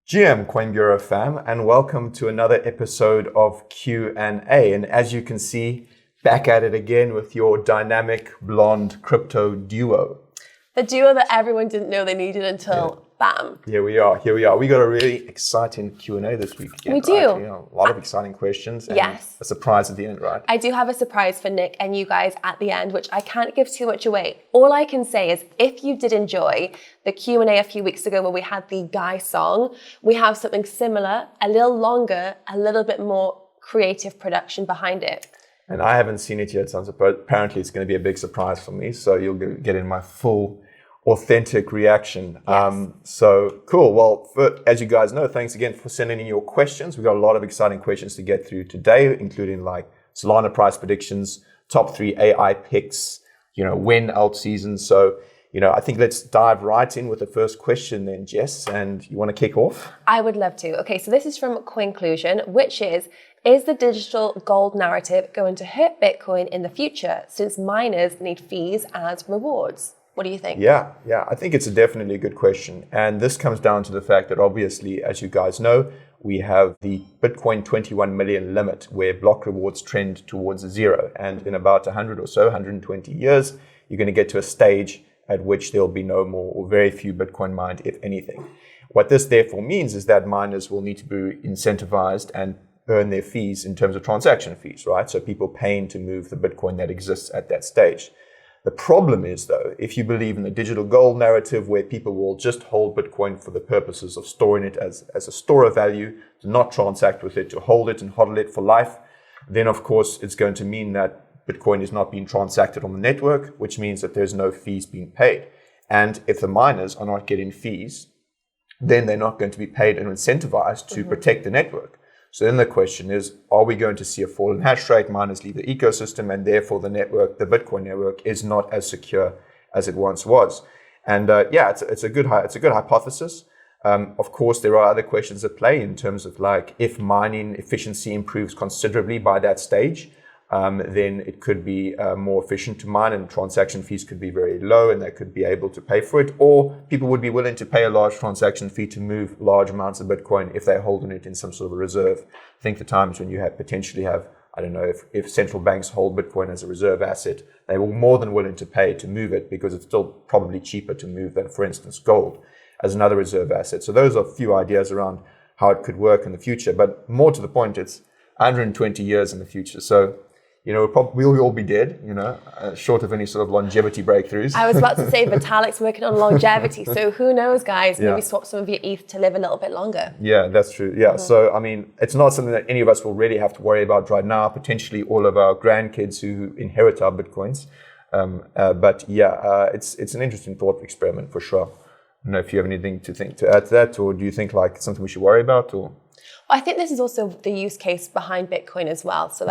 GM Coin Bureau fam, and welcome to another episode of Q&A. And as you can see, back at it again with your dynamic blonde crypto duo. The duo that everyone didn't know they needed until bam. Here we are. We got a really exciting Q&A this week again. We do. Right? A lot of exciting questions and Yes. a surprise at the end, right? I do have a surprise for Nick and you guys at the end, which I can't give too much away. All I can say is if you did enjoy the Q&A a few weeks ago where we had the Guy song, we have something similar, a little longer, a little bit more creative production behind it. And I haven't seen it yet, so apparently it's going to be a big surprise for me. So you'll get in my full authentic reaction. Yes. So cool. Well, as you guys know, thanks again for sending in your questions. We've got a lot of exciting questions to get through today, including like Solana price predictions, top 3 AI picks, when Altseason. So, I think let's dive right in with the first question then, Jess, and you want to kick off? I would love to. Okay, so this is from Coinclusion, which is the digital gold narrative going to hurt Bitcoin in the future since miners need fees as rewards? What do you think? Yeah, I think it's definitely a good question. And this comes down to the fact that obviously, as you guys know, we have the Bitcoin 21 million limit where block rewards trend towards zero. And in about 100 or so, 120 years, you're going to get to a stage at which there'll be no more or very few Bitcoin mined, if anything. What this therefore means is that miners will need to be incentivized and earn their fees in terms of transaction fees, right? So people paying to move the Bitcoin that exists at that stage. The problem is, though, if you believe in the digital gold narrative where people will just hold Bitcoin for the purposes of storing it as a store of value, to not transact with it, to hold it and hodl it for life, then of course it's going to mean that Bitcoin is not being transacted on the network, which means that there's no fees being paid. And if the miners are not getting fees, then they're not going to be paid and incentivized to protect the network. So then the question is, are we going to see a fall in hash rate, miners leave the ecosystem, and therefore the network, the Bitcoin network, is not as secure as it once was? And it's a good hypothesis. Of course, there are other questions at play in terms of like if mining efficiency improves considerably by that stage, then it could be more efficient to mine and transaction fees could be very low and they could be able to pay for it. Or people would be willing to pay a large transaction fee to move large amounts of Bitcoin if they're holding it in some sort of a reserve. I think the times when you potentially have, I don't know, if central banks hold Bitcoin as a reserve asset, they were more than willing to pay to move it because it's still probably cheaper to move than, for instance, gold as another reserve asset. So those are a few ideas around how it could work in the future. But more to the point, it's 120 years in the future. So we'll all be dead, short of any sort of longevity breakthroughs. I was about to say Vitalik's working on longevity. So who knows, guys? Maybe swap some of your ETH to live a little bit longer. Yeah, that's true. Yeah. So, I mean, it's not something that any of us will really have to worry about right now. Potentially all of our grandkids who inherit our Bitcoins. It's an interesting thought experiment for sure. I don't know if you have anything to add to that, or do you think like something we should worry about? Or I think this is also the use case behind Bitcoin as well. So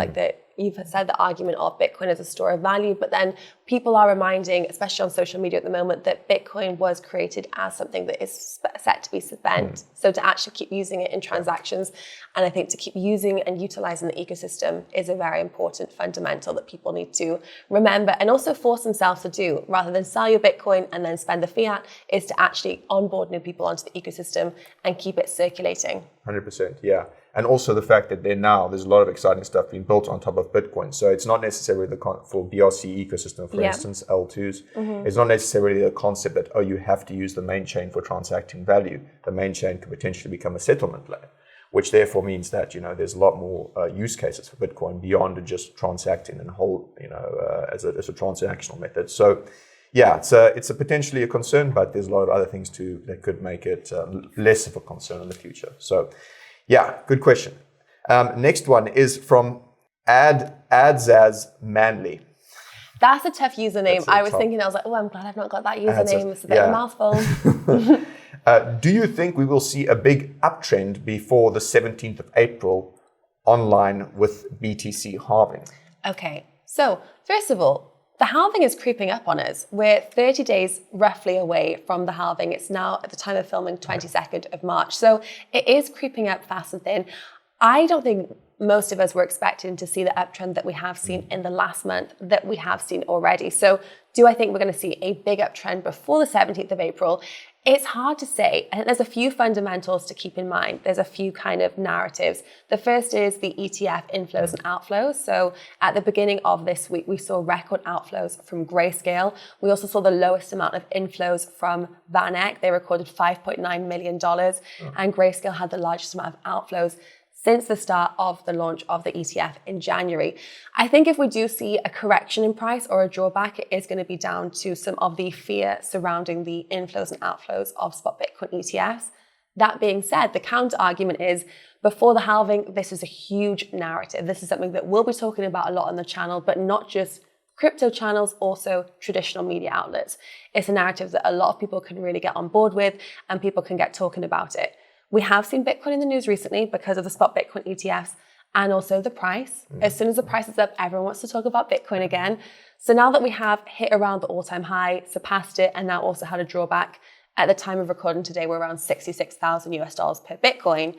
you've said the argument of Bitcoin as a store of value, but then people are reminding, especially on social media at the moment, that Bitcoin was created as something that is set to be spent. So to actually keep using it in transactions, and I think to keep using and utilizing the ecosystem is a very important fundamental that people need to remember and also force themselves to do, rather than sell your Bitcoin and then spend the fiat, is to actually onboard new people onto the ecosystem and keep it circulating. 100%, yeah. And also the fact that there's a lot of exciting stuff being built on top of Bitcoin. So it's not necessarily for BRC ecosystem, for instance, L2s. It's not necessarily the concept that, you have to use the main chain for transacting value. The main chain could potentially become a settlement layer, which therefore means that, there's a lot more use cases for Bitcoin beyond just transacting and hold, as a transactional method. So yeah, it's a potentially a concern, but there's a lot of other things too that could make it less of a concern in the future. So yeah, good question. Next one is from Adzaz Manley. That's a tough username. I was like, I'm glad I've not got that username. It's a bit of a mouthful. Do you think we will see a big uptrend before the 17th of April online with BTC halving? Okay, so first of all, the halving is creeping up on us. We're 30 days roughly away from the halving. It's now, at the time of filming, 22nd of March. So it is creeping up fast and thin. I don't think most of us were expecting to see the uptrend that we have seen in the last month that we have seen already. So do I think we're going to see a big uptrend before the 17th of April? It's hard to say. I think there's a few fundamentals to keep in mind. There's a few kind of narratives. The first is the ETF inflows and outflows. So at the beginning of this week, we saw record outflows from Grayscale. We also saw the lowest amount of inflows from VanEck. They recorded $5.9 million. And Grayscale had the largest amount of outflows since the start of the launch of the ETF in January. I think if we do see a correction in price or a drawback, it is going to be down to some of the fear surrounding the inflows and outflows of spot Bitcoin ETFs. That being said, the counter argument is before the halving, this is a huge narrative. This is something that we'll be talking about a lot on the channel, but not just crypto channels, also traditional media outlets. It's a narrative that a lot of people can really get on board with and people can get talking about it. We have seen Bitcoin in the news recently because of the spot Bitcoin ETFs and also the price. As soon as the price is up, everyone wants to talk about Bitcoin again. So now that we have hit around the all-time high, surpassed it, and now also had a drawback, at the time of recording today, we're around $66,000 per Bitcoin.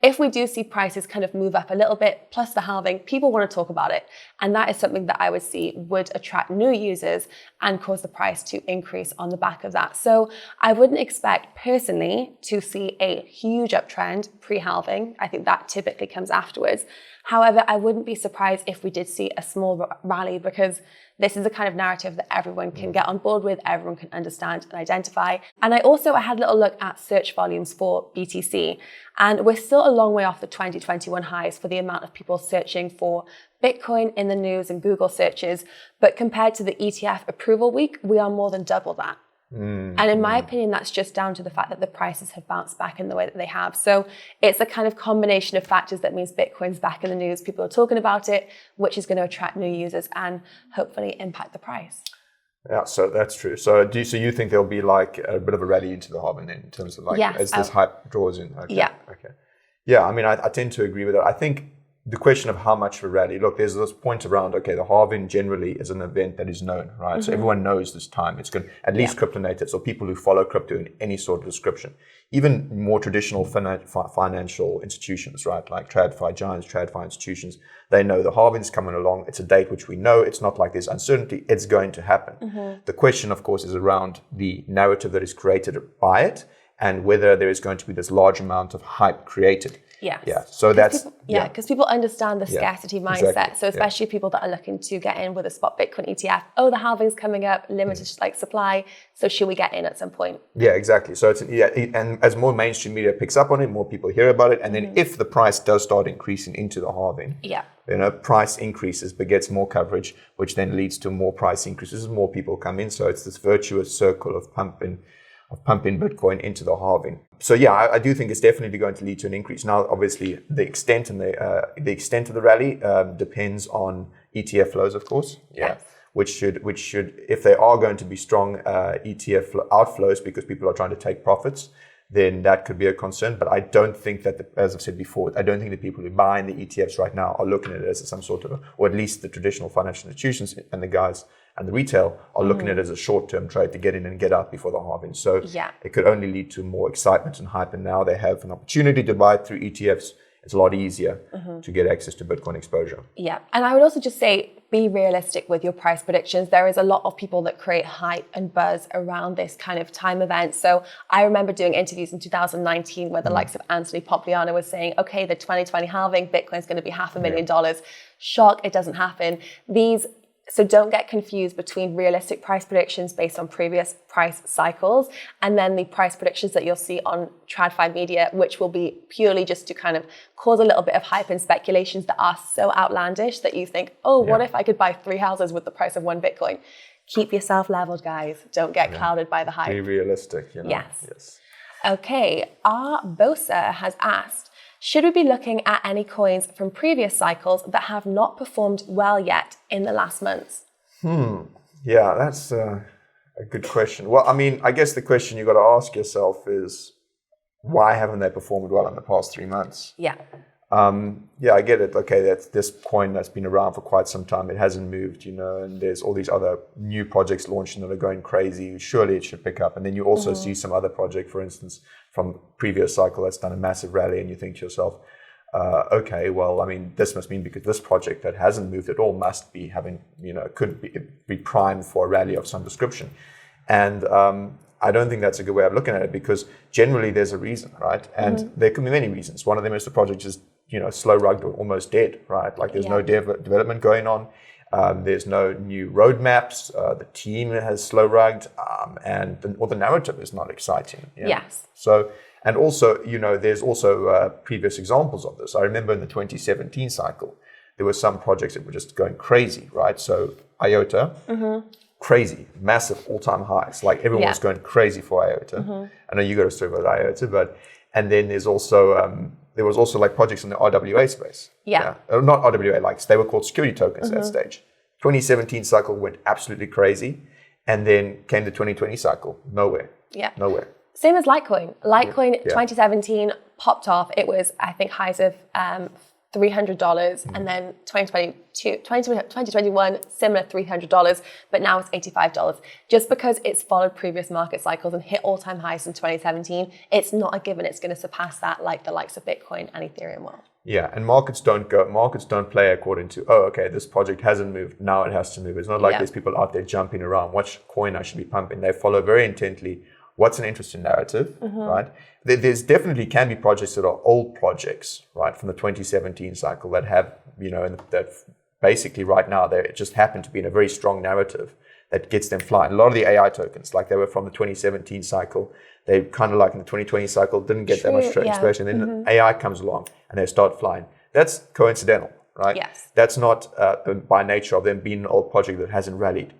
If we do see prices kind of move up a little bit, plus the halving, people want to talk about it. And that is something that I would see would attract new users and cause the price to increase on the back of that. So I wouldn't expect personally to see a huge uptrend pre-halving. I think that typically comes afterwards. However, I wouldn't be surprised if we did see a small rally because this is the kind of narrative that everyone can get on board with, everyone can understand and identify. And I had a little look at search volumes for BTC, and we're still a long way off the 2021 highs for the amount of people searching for Bitcoin in the news and Google searches. But compared to the ETF approval week, we are more than double that. And in my opinion, that's just down to the fact that the prices have bounced back in the way that they have. So it's a kind of combination of factors that means Bitcoin's back in the news. People are talking about it, which is going to attract new users and hopefully impact the price. Yeah, so that's true. So you think there'll be like a bit of a rally into the halving then in terms of like as this hype draws in? Okay. Yeah. Okay. Yeah, I mean, I tend to agree with that. I think the question of how much of a rally, look, there's this point around, okay, the halving generally is an event that is known, right? So everyone knows this time. It's going to, at least crypto natives or people who follow crypto in any sort of description, even more traditional financial institutions, right? Like TradFi giants, TradFi institutions, they know the halving is coming along. It's a date which we know. It's not like there's uncertainty. It's going to happen. The question, of course, is around the narrative that is created by it and whether there is going to be this large amount of hype created. Yes. Yeah. So that's because people understand the scarcity mindset. Exactly. So especially people that are looking to get in with a spot Bitcoin ETF. Oh, the halving's coming up, limited like supply. So should we get in at some point? Yeah, exactly. So it's and as more mainstream media picks up on it, more people hear about it, and then if the price does start increasing into the halving, price increases begets more coverage, which then leads to more price increases as more people come in. So it's this virtuous circle of pumping Bitcoin into the halving. So I do think it's definitely going to lead to an increase. Now, obviously, the extent of the rally depends on ETF flows, of course. Yes. Which should, if they are going to be strong ETF outflows because people are trying to take profits, then that could be a concern. But I don't think that, as I've said before, I don't think the people who buy in the ETFs right now are looking at it as some sort of, or at least the traditional financial institutions and the guys and the retail are looking at it as a short-term trade to get in and get out before the halving. So it could only lead to more excitement and hype. And now they have an opportunity to buy it through ETFs. It's a lot easier to get access to Bitcoin exposure. Yeah. And I would also just say, be realistic with your price predictions. There is a lot of people that create hype and buzz around this kind of time event. So I remember doing interviews in 2019 where the likes of Anthony Popliano was saying, okay, the 2020 halving, Bitcoin's going to be $500,000. Shock, it doesn't happen. So don't get confused between realistic price predictions based on previous price cycles and then the price predictions that you'll see on TradFi media, which will be purely just to kind of cause a little bit of hype and speculations that are so outlandish that you think, what if I could buy 3 houses with the price of 1 Bitcoin? Keep yourself leveled, guys. Don't get clouded by the hype. Be realistic. Yes. Okay, our Bosa has asked, should we be looking at any coins from previous cycles that have not performed well yet in the last months? Yeah, that's a good question. Well, I mean, I guess the question you've got to ask yourself is, why haven't they performed well in the past 3 months? Yeah. I get it. Okay, that's this coin that's been around for quite some time. It hasn't moved, and there's all these other new projects launching that are going crazy. Surely it should pick up. And then you also see some other project, for instance, from previous cycle that's done a massive rally, and you think to yourself, okay, well, I mean, this must mean because this project that hasn't moved at all must be having, could be primed for a rally of some description. And I don't think that's a good way of looking at it, because generally there's a reason, right? And there can be many reasons. One of them is the project is, slow rugged or almost dead, right? Like there's no development going on. There's no new roadmaps. The team has slow rugged, and the narrative is not exciting. Yes. So, and also, there's also previous examples of this. I remember in the 2017 cycle, there were some projects that were just going crazy, right? So IOTA, crazy, massive all-time highs. Like everyone was going crazy for IOTA. I know you got a story about IOTA, and then there was also like projects in the RWA space. Not RWA, like they were called security tokens at that stage. 2017 cycle went absolutely crazy, and then came the 2020 cycle. Nowhere. Same as Litecoin. Litecoin 2017 popped off. It was, I think, highs of $300, and then 2021, similar $300, but now it's $85. Just because it's followed previous market cycles and hit all-time highs in 2017, it's not a given it's going to surpass that like the likes of Bitcoin and Ethereum will. Yeah, and markets don't play according to, this project hasn't moved, now it has to move. It's not like there's people out there jumping around, which coin I should be pumping. They follow very intently what's an interesting narrative, right? There's definitely can be projects that are old projects, right, from the 2017 cycle that have, that basically right now they just happen to be in a very strong narrative that gets them flying. A lot of the AI tokens, like they were from the 2017 cycle, they kind of like in the 2020 cycle didn't get that much expression. And then AI comes along and they start flying. That's coincidental, right? Yes. That's not by nature of them being an old project that hasn't rallied.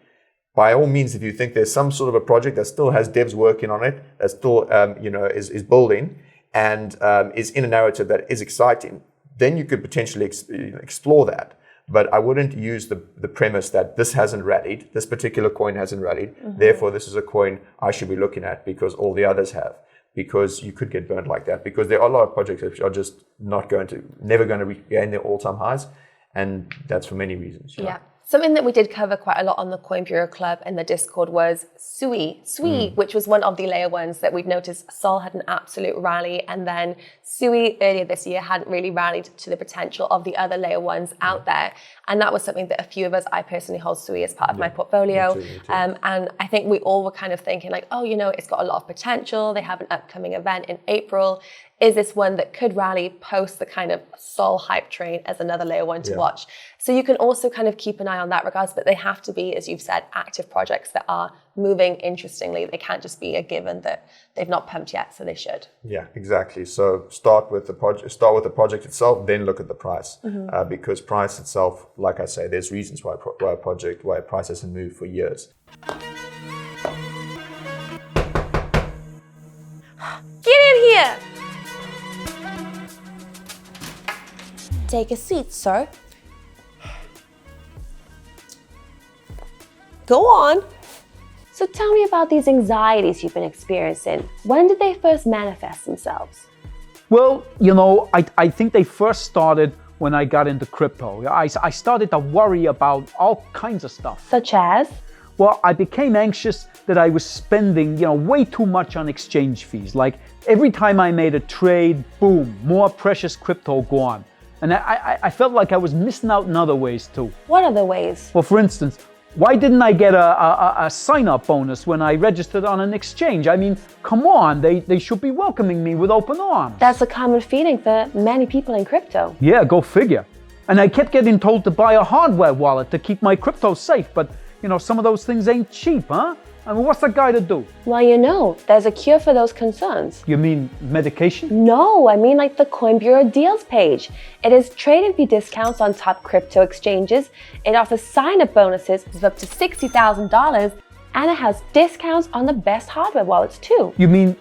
By all means, if you think there's some sort of a project that still has devs working on it, that still is building and is in a narrative that is exciting, then you could potentially explore that. But I wouldn't use the premise that this hasn't rallied, this particular coin hasn't rallied, therefore this is a coin I should be looking at because all the others have. Because you could get burned like that. Because there are a lot of projects that are just never going to regain their all-time highs, and that's for many reasons. Yeah. Something that we did cover quite a lot on the Coin Bureau Club in the Discord was Sui, which was one of the layer ones that we'd noticed Sol had an absolute rally, and then Sui earlier this year hadn't really rallied to the potential of the other layer ones out there. And that was something that a few of us, I personally hold Sui as part of my portfolio. Me too. And I think we all were kind of thinking like, it's got a lot of potential. They have an upcoming event in April. Is this one that could rally post the kind of Sol hype train as another layer one to watch? So you can also kind of keep an eye on that regards, but they have to be, as you've said, active projects that are moving interestingly. They can't just be a given that they've not pumped yet, so they should. Yeah, exactly. So start with the project itself, then look at the price, because price itself, like I say, there's reasons why a price hasn't moved for years. Get in here! Take a seat, sir. Go on. So tell me about these anxieties you've been experiencing. When did they first manifest themselves? Well, I think they first started when I got into crypto. I started to worry about all kinds of stuff. Such as? Well, I became anxious that I was spending, way too much on exchange fees. Like every time I made a trade, boom, more precious crypto gone. And I felt like I was missing out in other ways too. What other ways? Well, for instance, why didn't I get a sign-up bonus when I registered on an exchange? I mean, come on, they should be welcoming me with open arms. That's a common feeling for many people in crypto. Yeah, go figure. And I kept getting told to buy a hardware wallet to keep my crypto safe, but some of those things ain't cheap, huh? I mean, what's that guy to do? Well, there's a cure for those concerns. You mean medication? No, I mean like the Coin Bureau deals page. It is trading fee discounts on top crypto exchanges. It offers sign-up bonuses of up to $60,000, and it has discounts on the best hardware wallets too. You mean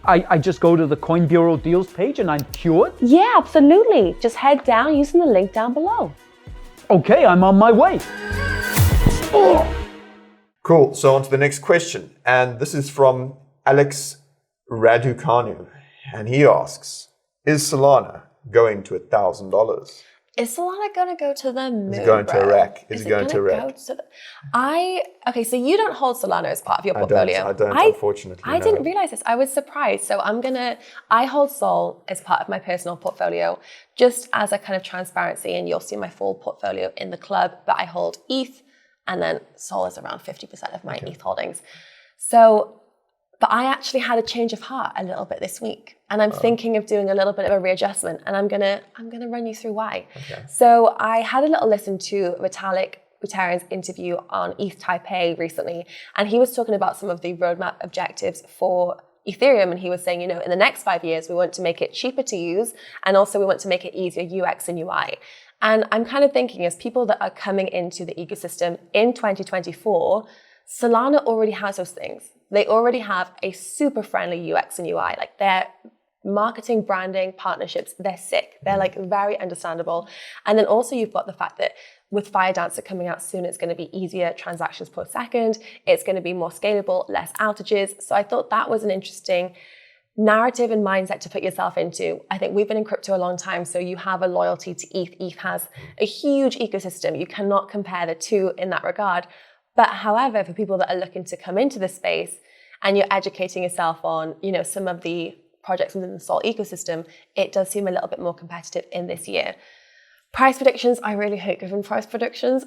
I just go to the Coin Bureau deals page and I'm cured? Yeah, absolutely. Just head down using the link down below. Okay, I'm on my way. Oh. Cool. So on to the next question. And this is from Alex Raducanu. And he asks, is Solana going to $1,000? Is Solana going to go to the moon? Is it going to Iraq? Is it going to Iraq? Okay, so you don't hold Solana as part of your portfolio. I don't, unfortunately. I didn't realize this. I was surprised. So I hold Sol as part of my personal portfolio, just as a kind of transparency, and you'll see my full portfolio in the club, but I hold ETH, and then Sol is around 50% of my ETH holdings. So But I actually had a change of heart a little bit this week, and I'm thinking of doing a little bit of a readjustment, and I'm gonna run you through why. Okay. So I had a little listen to Vitalik Buterin's interview on ETH Taipei recently, and he was talking about some of the roadmap objectives for Ethereum, and he was saying, in the next 5 years, we want to make it cheaper to use, and also we want to make it easier UX and UI. And I'm kind of thinking, as people that are coming into the ecosystem in 2024, Solana already has those things. They already have a super friendly UX and UI. Like their marketing, branding, partnerships, they're sick. They're like very understandable. And then also you've got the fact that with Firedancer coming out soon, it's going to be easier transactions per second. It's going to be more scalable, less outages. So I thought that was an interesting narrative and mindset to put yourself into. I think we've been in crypto a long time, so you have a loyalty to ETH. ETH has a huge ecosystem. You cannot compare the two in that regard. But however, for people that are looking to come into the space and you're educating yourself on, some of the projects within the Sol ecosystem, it does seem a little bit more competitive in this year. Price predictions, I really hate giving price predictions.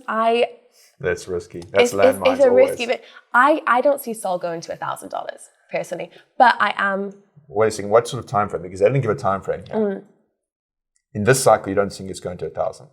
That's risky. That's landmines. It's a risky bit. I don't see Sol going to $1,000 personally, but I am. Wait a second, what sort of time frame? Because they didn't give a time frame here. In this cycle, you don't think it's going to 1,000?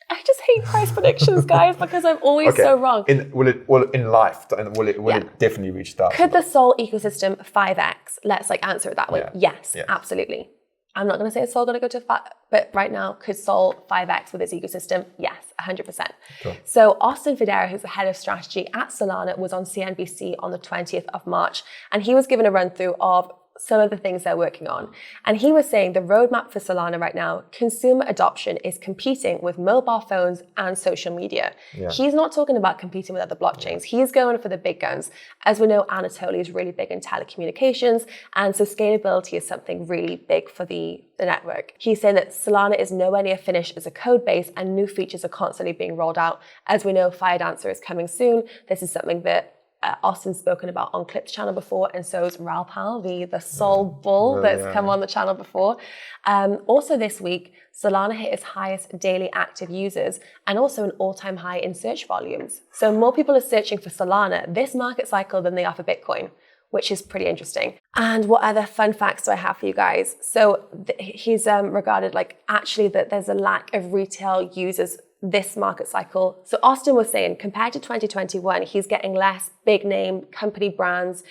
I just hate price predictions, guys, because I'm always so wrong. Will it definitely reach 1,000? Could the Sol ecosystem 5x? Let's answer it that way. Yeah. Yes, absolutely. I'm not going to say is Sol going to go to 5, but right now, could Sol 5x with its ecosystem? Yes, 100%. Sure. So Austin Federa, who's the head of strategy at Solana, was on CNBC on the 20th of March, and he was given a run through of some of the things they're working on. And he was saying the roadmap for Solana right now, consumer adoption is competing with mobile phones and social media. Yeah. He's not talking about competing with other blockchains. He's going for the big guns. As we know, Anatoly is really big in telecommunications. And so scalability is something really big for the network. He's saying that Solana is nowhere near finished as a code base and new features are constantly being rolled out. As we know, Firedancer is coming soon. This is something that Austin's spoken about on Clip's channel before, and so is Raoul Pal, the Sol bull that's come on the channel before. Also this week, Solana hit its highest daily active users and also an all-time high in search volumes. So more people are searching for Solana this market cycle than they are for Bitcoin, which is pretty interesting. And what other fun facts do I have for you guys? So he's regarded actually that there's a lack of retail users this market cycle. So Austin was saying, compared to 2021, he's getting less big name company brands,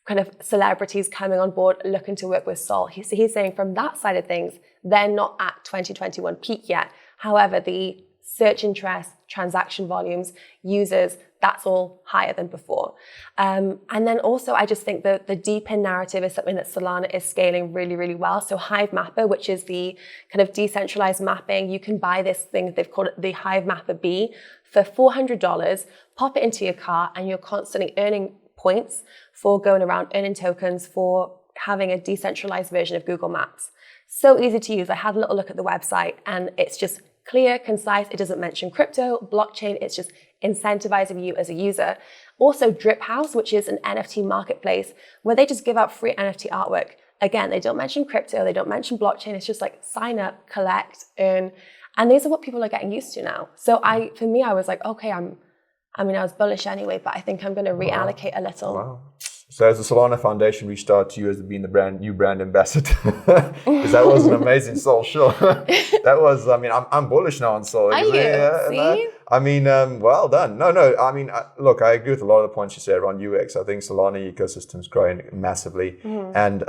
kind of celebrities coming on board looking to work with Sol. So he's saying from that side of things, they're not at 2021 peak yet. However, the search interest, transaction volumes, users, that's all higher than before. And then also, I just think that the deepen narrative is something that Solana is scaling really, really well. So Hive Mapper, which is the kind of decentralized mapping, you can buy this thing, they've called it the Hive Mapper B, for $400, pop it into your car, and you're constantly earning points for going around, earning tokens for having a decentralized version of Google Maps. So easy to use. I had a little look at the website, and it's just clear, concise. It doesn't mention crypto, blockchain. It's just incentivizing you as a user. Also, Drip House, which is an NFT marketplace where they just give out free NFT artwork. Again, they don't mention crypto. They don't mention blockchain. It's just sign up, collect, earn. And these are what people are getting used to now. So for me, I was like, okay, I was bullish anyway, but I think I'm going to reallocate a little. Wow. So has the Solana Foundation reached out to you as being the new brand ambassador? Because that was an amazing Sol, sure. That was, I'm bullish now on Sol. Are you? See? Well done. No, look, I agree with a lot of the points you said around UX. I think Solana ecosystem's growing massively. Mm-hmm. And,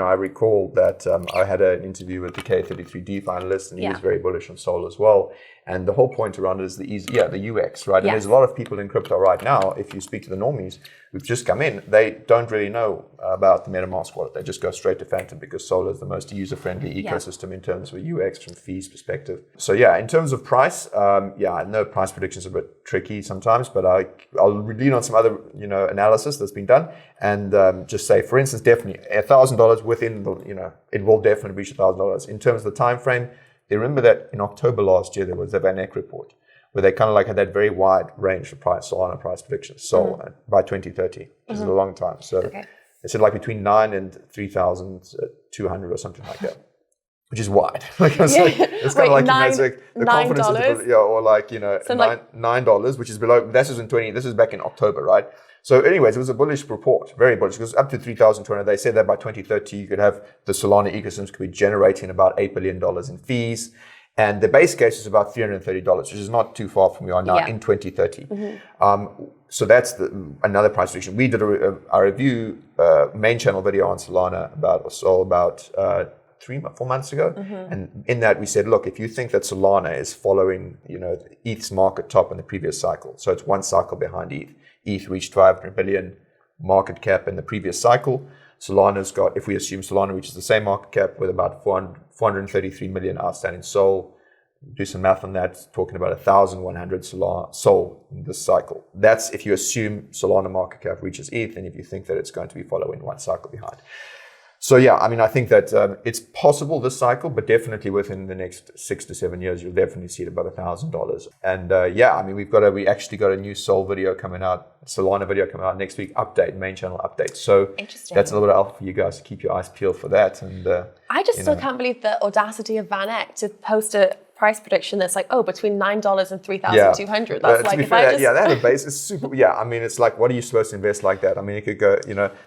I recall that I had an interview with the K33D finalist, and he was very bullish on Sol as well. And the whole point around it is the UX, right? Yes. And there's a lot of people in crypto right now, if you speak to the normies who've just come in, they don't really know about the MetaMask wallet. They just go straight to Phantom because Sol is the most user-friendly ecosystem in terms of UX from fees perspective. So in terms of price, I know price predictions are a bit tricky sometimes, but I'll lean on some other, analysis that's been done and just say, for instance, definitely $1,000 within the, it will definitely reach $1,000. In terms of the time frame, they remember that in October last year, there was a Van Eck report where they kind of had that very wide range for Solana price predictions. So by 2030, which is a long time. So they said between 9 and 3,200 or something like that, which is wide. It's kind of the confidence interval, or so $9, which is below. This is back in October, right? So anyways, it was a bullish report, very bullish. It goes up to 3,200. They said that by 2030, you could have the Solana ecosystems could be generating about $8 billion in fees. And the base case is about $330, which is not too far from where we are now in 2030. So that's another price prediction. We did a review, main channel video on Solana about 3-4 months ago. And in that we said, look, if you think that Solana is following, ETH's market top in the previous cycle, so it's one cycle behind ETH. ETH reached 500 billion market cap in the previous cycle. Solana's got, if we assume Solana reaches the same market cap with about 433 million outstanding SOL, do some math on that, talking about 1,100 SOL in this cycle. That's if you assume Solana market cap reaches ETH and if you think that it's going to be following one cycle behind. So yeah, I mean, I think that it's possible this cycle, but definitely within the next 6 to 7 years, you'll definitely see it above $1,000. And yeah, I mean, we actually got a new Solana video coming out next week, main channel update. So that's a little bit of alpha for you guys to keep your eyes peeled for that. And I just still can't believe the audacity of Van Eck to post a price prediction that's like, between $9 and 3,200. That's like, that a base is super. Yeah, I mean, it's like, what are you supposed to invest like that? I mean, it could go,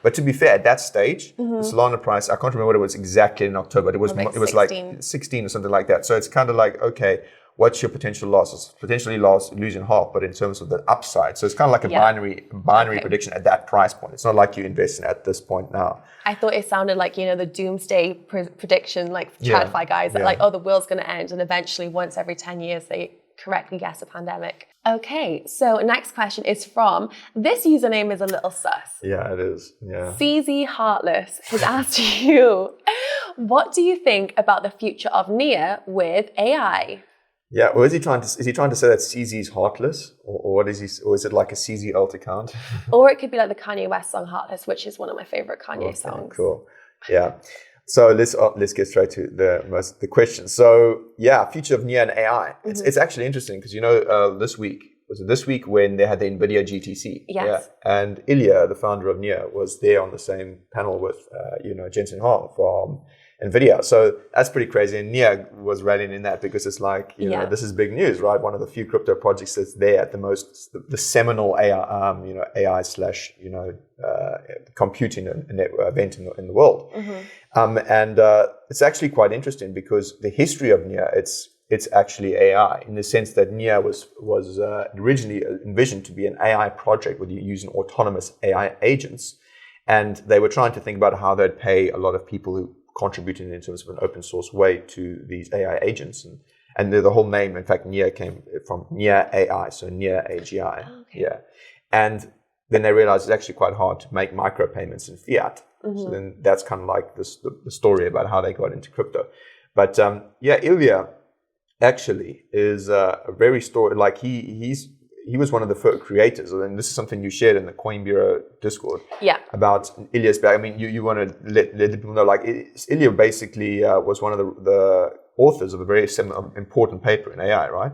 But to be fair, at that stage, the Solana price, I can't remember what it was exactly in October. It was like 16 or something like that. So it's kind of like, okay, what's your potential losses? Potentially losing half, but in terms of the upside. So it's kind of like a binary prediction at that price point. It's not like you're investing at this point now. I thought it sounded like, the doomsday prediction, like TradFi guys, that like, the world's going to end. And eventually, once every 10 years, they correctly guess a pandemic. Okay, so next question is from, this username is a little sus. Yeah, it is. Yeah. CZ Heartless has asked you, what do you think about the future of Nia with AI? Yeah, or is he trying to say that CZ's heartless, or what is he? Or is it like a CZ alt account? Or it could be like the Kanye West song "Heartless," which is one of my favorite Kanye songs. Cool. Yeah. So let's get straight to the question. So yeah, future of Nia and AI. It's actually interesting because this week when they had the NVIDIA GTC. Yes. Yeah, and Ilya, the founder of Nia, was there on the same panel with Jensen Huang from NVIDIA. So that's pretty crazy. And Nia was rallying in that because it's like, this is big news, right? One of the few crypto projects that's there at the seminal AI, AI / computing event in the world. And it's actually quite interesting because the history of Nia, it's actually AI in the sense that Nia was originally envisioned to be an AI project with using autonomous AI agents. And they were trying to think about how they'd pay a lot of people who contributing in terms of an open source way to these AI agents. And the whole name, in fact, Nia came from Nia AI, so Nia AGI. Oh, okay. Yeah. And then they realized it's actually quite hard to make micropayments in fiat. So then that's kind of like the story about how they got into crypto. But Ilya actually is a very like he was one of the first creators, and this is something you shared in the Coin Bureau Discord. Yeah. About Ilya's back. I mean, you want to let people know, like, Ilya basically was one of the authors of a very important paper in AI, right?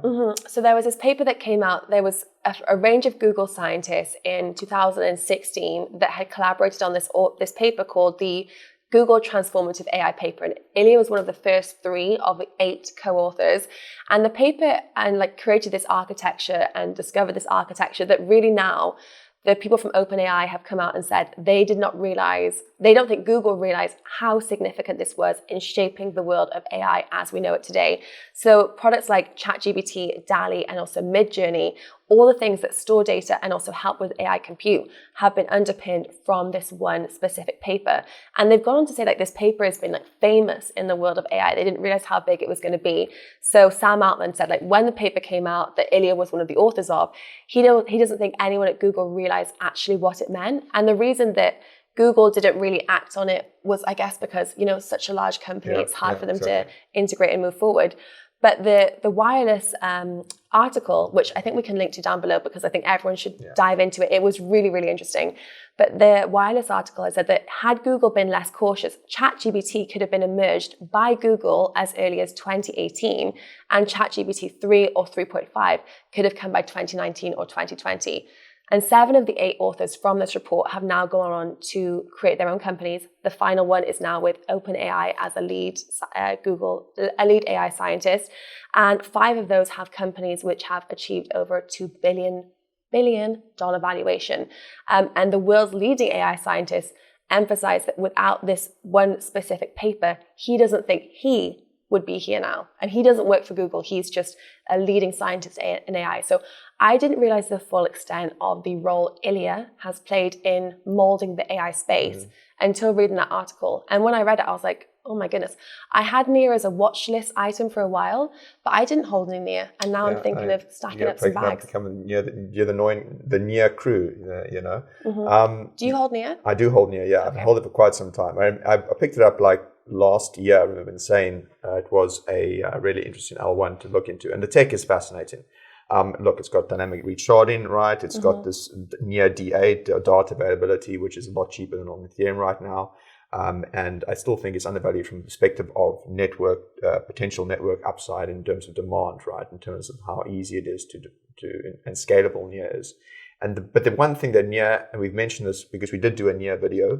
So there was this paper that came out. There was a range of Google scientists in 2016 that had collaborated on this paper called the Google Transformative AI paper, and Ilya was one of the first 3 of 8 co-authors. And the paper created this architecture and discovered this architecture that really now the people from OpenAI have come out and said they don't think Google realized how significant this was in shaping the world of AI as we know it today. So products like ChatGPT, DALL-E, and also Midjourney, all the things that store data and also help with AI compute have been underpinned from this one specific paper. And they've gone on to say this paper has been famous in the world of AI. They didn't realize how big it was going to be. So Sam Altman said when the paper came out that Ilya was one of the authors of, he doesn't think anyone at Google realized actually what it meant. And the reason that Google didn't really act on it was, I guess, because, such a large company, it's hard for them to integrate and move forward. But the wireless article, which I think we can link to down below because I think everyone should dive into it. It was really, really interesting. But the wireless article has said that had Google been less cautious, ChatGPT could have been emerged by Google as early as 2018, and ChatGPT 3 or 3.5 could have come by 2019 or 2020. And 7 of the 8 authors from this report have now gone on to create their own companies. The final one is now with OpenAI as a lead AI scientist. And 5 of those have companies which have achieved over $2 billion billion valuation. And the world's leading AI scientists emphasize that without this one specific paper, he doesn't think he would be here now. And he doesn't work for Google. He's just a leading scientist in AI. So I didn't realize the full extent of the role Ilya has played in molding the AI space until reading that article. And when I read it, I was like, oh my goodness. I had Nia as a watch list item for a while, but I didn't hold any Nia. And now I'm thinking of stacking up some bags. You're the Nia crew, you know. Do you hold Nia? I do hold Nia, yeah. I've held it for quite some time. I picked it up like last year. I remember saying it was a really interesting L1 to look into. And the tech is fascinating. Look, it's got dynamic resharding, right? It's got this near D8 data availability, which is a lot cheaper than on Ethereum right now. And I still think it's undervalued from the perspective of network, potential network upside in terms of demand, right? In terms of how easy it is to and scalable Nia is. But the one thing that Nia, and we've mentioned this because we did do a Nia video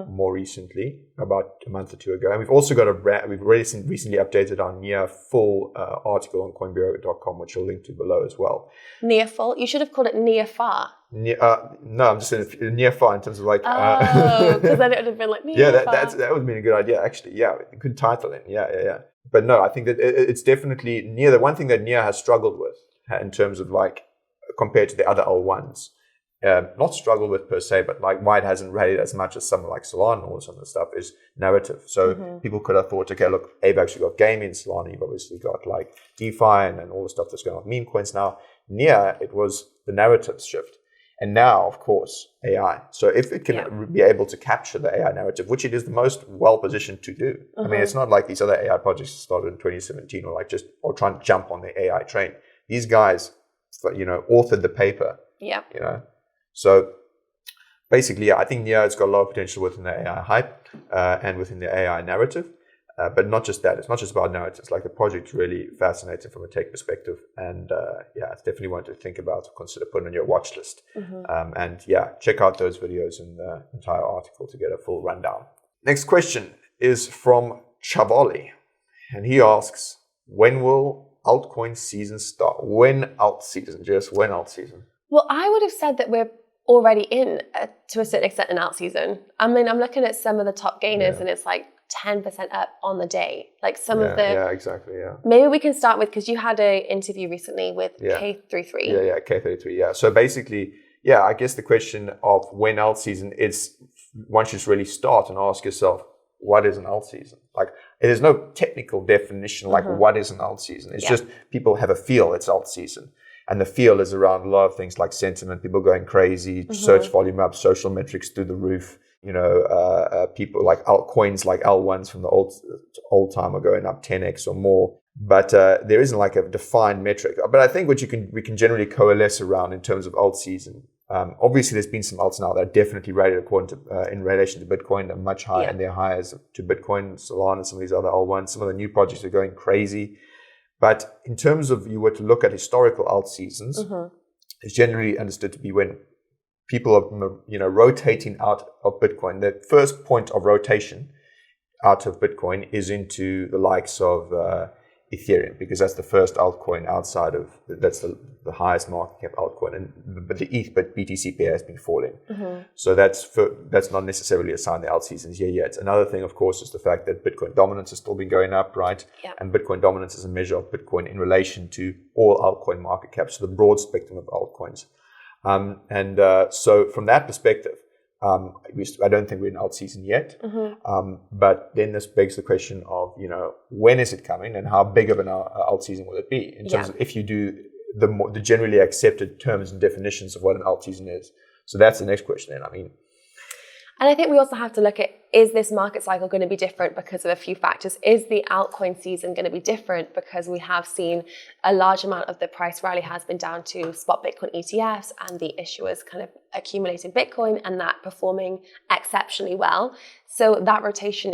more recently, about a month or two ago. And we've also got we've recently updated our Nia full article on coinbureau.com, which I'll link to below as well. Nia full? You should have called it Nia far. No, I'm just saying Nia far in terms of like. Oh, because then it would have been like Nia far. That would have been a good idea, actually. Yeah, good title then. Yeah. But no, I think that it's definitely Nia. The one thing that Nia has struggled with in terms of like, compared to the other L1s, not struggle with per se, but like why it hasn't rallied as much as something like Solana or some of the stuff is narrative. So people could have thought, okay, look, Abe actually got gaming, Solana, you've obviously got like DeFi and all the stuff that's going on with meme coins now. Nia, it was the narrative shift. And now, of course, AI. So if it can be able to capture the AI narrative, which it is the most well-positioned to do. I mean, it's not like these other AI projects that started in 2017 or trying to jump on the AI train. These guys, authored the paper. Yeah. So basically, I think Nia has got a lot of potential within the AI hype and within the AI narrative. But not just that. It's not just about narratives. Like the project's really fascinating from a tech perspective. And it's definitely one to think about, consider putting on your watch list. Check out those videos in the entire article to get a full rundown. Next question is from Chavali. And he asks, when will altcoin season start? When Altseason? Just when Altseason? Well, I would have said that we're already in, to a certain extent, an Altseason. I mean, I'm looking at some of the top gainers and it's like 10% up on the day. Like some of the... Yeah, exactly, yeah. Maybe we can start with, because you had an interview recently with K33. Yeah, K33, yeah. So basically, I guess the question of when Altseason is, one should really start and ask yourself, what is an Altseason? Like, there's no technical definition, like what is an Altseason? It's just people have a feel it's Altseason. And the feel is around a lot of things like sentiment, people going crazy, search volume up, social metrics through the roof. People like altcoins, like L1s from the old time are going up 10x or more. But there isn't like a defined metric. But I think what we can generally coalesce around in terms of Altseason. Obviously, there's been some alts now that are definitely rated according to in relation to Bitcoin, are much higher, and they're higher to Bitcoin, Solana, and some of these other L1s. Some of the new projects are going crazy. But in terms of, you were to look at historical Altseasons, it's generally understood to be when people are, rotating out of Bitcoin. The first point of rotation out of Bitcoin is into the likes of Ethereum, because that's the first altcoin outside of, that's the highest market cap altcoin. But BTC pair has been falling. So that's not necessarily a sign the Altseason is here yet. Another thing, of course, is the fact that Bitcoin dominance has still been going up, right? And Bitcoin dominance is a measure of Bitcoin in relation to all altcoin market caps, so the broad spectrum of altcoins. So from that perspective, I don't think we're in Altseason yet. But then this begs the question of, when is it coming and how big of an Altseason will it be? In terms of if you do the generally accepted terms and definitions of what an Altseason is. So that's the next question then. I mean, and I think we also have to look at, is this market cycle going to be different because of a few factors? Is the altcoin season going to be different because we have seen a large amount of the price rally has been down to spot Bitcoin ETFs and the issuers kind of accumulating Bitcoin and that performing exceptionally well? So is that rotation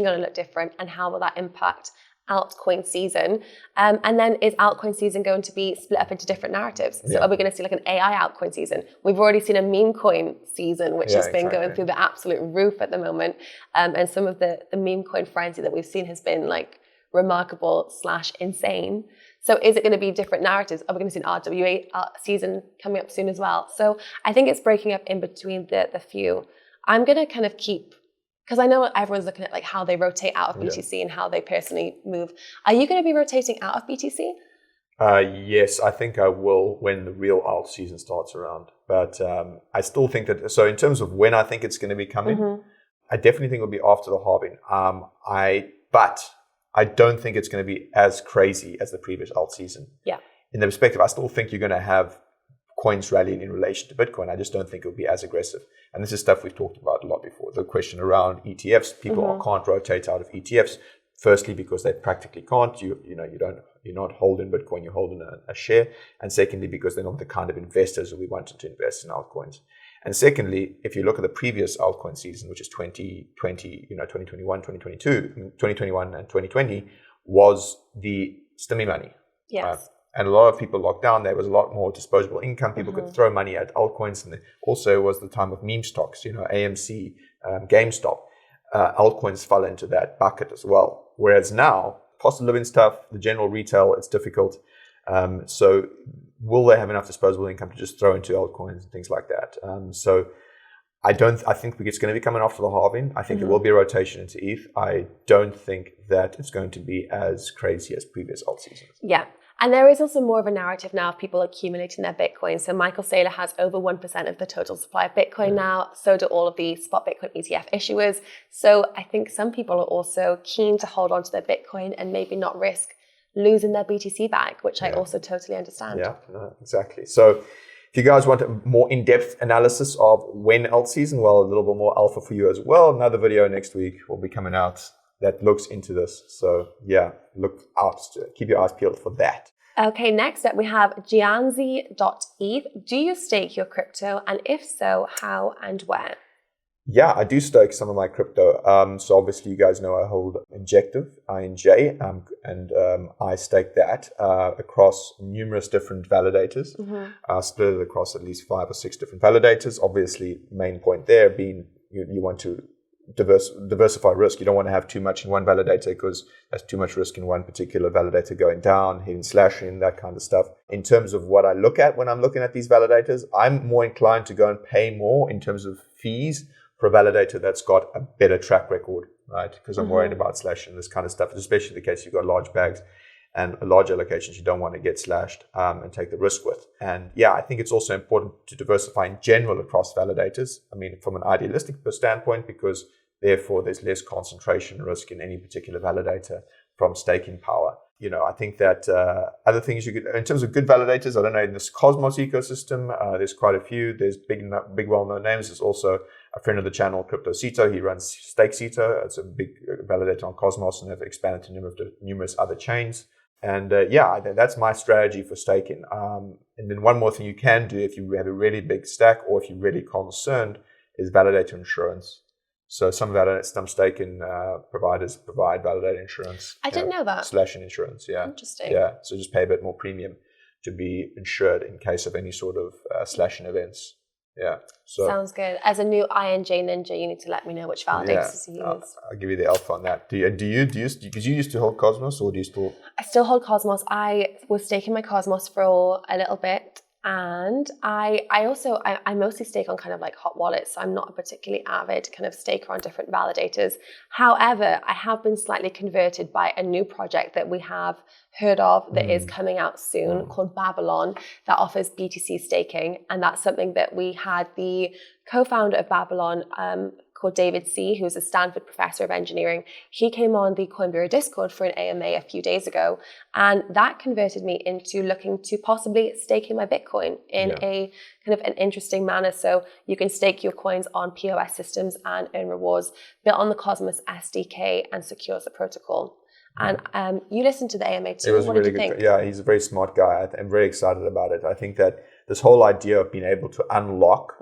going to look different, and how will that impact altcoin season? And then is altcoin season going to be split up into different narratives? So are we going to see like an AI altcoin season? We've already seen a meme coin season, which has been going through the absolute roof at the moment. And some of the meme coin frenzy that we've seen has been like remarkable / insane. So is it going to be different narratives? Are we going to see an RWA season coming up soon as well? So I think it's breaking up in between the few. I'm going to kind of keep, because I know everyone's looking at like how they rotate out of BTC and how they personally move. Are you going to be rotating out of BTC? Yes, I think I will when the real alt season starts around. But I still think that, so in terms of when I think it's going to be coming, I definitely think it'll be after the halving. But I don't think it's going to be as crazy as the previous alt season. Yeah. In the perspective, I still think you're going to have coins rallying in relation to Bitcoin. I just don't think it'll be as aggressive. And this is stuff we've talked about a lot before. The question around ETFs, people can't rotate out of ETFs. Firstly, because they practically can't. You're not holding Bitcoin, you're holding a share. And secondly, because they're not the kind of investors who we wanted to invest in altcoins. And secondly, if you look at the previous altcoin season, which is 2020, 2021, 2021 and 2020, was the stimmy money. Yes. And a lot of people locked down. There was a lot more disposable income. People could throw money at altcoins. And also was the time of meme stocks, AMC, GameStop. Altcoins fell into that bucket as well. Whereas now, cost of living stuff, the general retail, it's difficult. So will they have enough disposable income to just throw into altcoins and things like that? So I think it's going to be coming after the halving. I think there will be a rotation into ETH. I don't think that it's going to be as crazy as previous alt seasons. Yeah. And there is also more of a narrative now of people accumulating their Bitcoin. So Michael Saylor has over 1% of the total supply of Bitcoin now. So do all of the spot Bitcoin ETF issuers. So I think some people are also keen to hold on to their Bitcoin and maybe not risk losing their BTC back, which I also totally understand. Yeah, no, exactly. So if you guys want a more in-depth analysis of when Altseason, well, a little bit more alpha for you as well. Another video next week will be coming out that looks into this. So yeah, look out, keep your eyes peeled for that. Okay, next up we have Gianzi.eth. Do you stake your crypto? And if so, how and where? Yeah, I do stake some of my crypto. So obviously you guys know I hold Injective, INJ, and I stake that across numerous different validators. Split it across at least 5 or 6 different validators. Obviously, main point there being you want to diversify risk. You don't want to have too much in one validator because there's too much risk in one particular validator going down, hitting slashing, that kind of stuff. In terms of what I look at when I'm looking at these validators, I'm more inclined to go and pay more in terms of fees for a validator that's got a better track record, right? Because I'm worried about slashing, this kind of stuff, especially the case you've got large bags and large allocations you don't want to get slashed and take the risk with. And yeah, I think it's also important to diversify in general across validators. I mean, from an idealistic standpoint, because therefore there's less concentration risk in any particular validator from staking power. I think that other things you could, in terms of good validators, I don't know, in this Cosmos ecosystem, there's quite a few. There's big well-known names. There's also a friend of the channel, CryptoCito. He runs StakeCito. It's a big validator on Cosmos, and they've expanded to numerous other chains. And that's my strategy for staking. And then one more thing you can do if you have a really big stack or if you're really concerned is validator insurance. So some staking providers provide validator insurance. I didn't know that. Slashing insurance, yeah. Interesting. Yeah, so just pay a bit more premium to be insured in case of any sort of slashing events. Yeah. So sounds good. As a new INJ ninja, you need to let me know which validators to use. I'll give you the alpha on that. Do you because you used to hold Cosmos, or do you still? I still hold Cosmos. I was staking my Cosmos for a little bit, and I mostly stake on kind of like hot wallets. So I'm not a particularly avid kind of staker on different validators. However, I have been slightly converted by a new project that we have heard of that is coming out soon called Babylon that offers BTC staking. And that's something that we had the co-founder of Babylon called David C., who's a Stanford professor of engineering. He came on the Coin Bureau Discord for an AMA a few days ago, and that converted me into looking to possibly staking my Bitcoin in a kind of an interesting manner. So you can stake your coins on POS systems and earn rewards built on the Cosmos SDK and secures the protocol. And you listened to the AMA too. What did you think? Yeah, he's a very smart guy. I'm very excited about it. I think that this whole idea of being able to unlock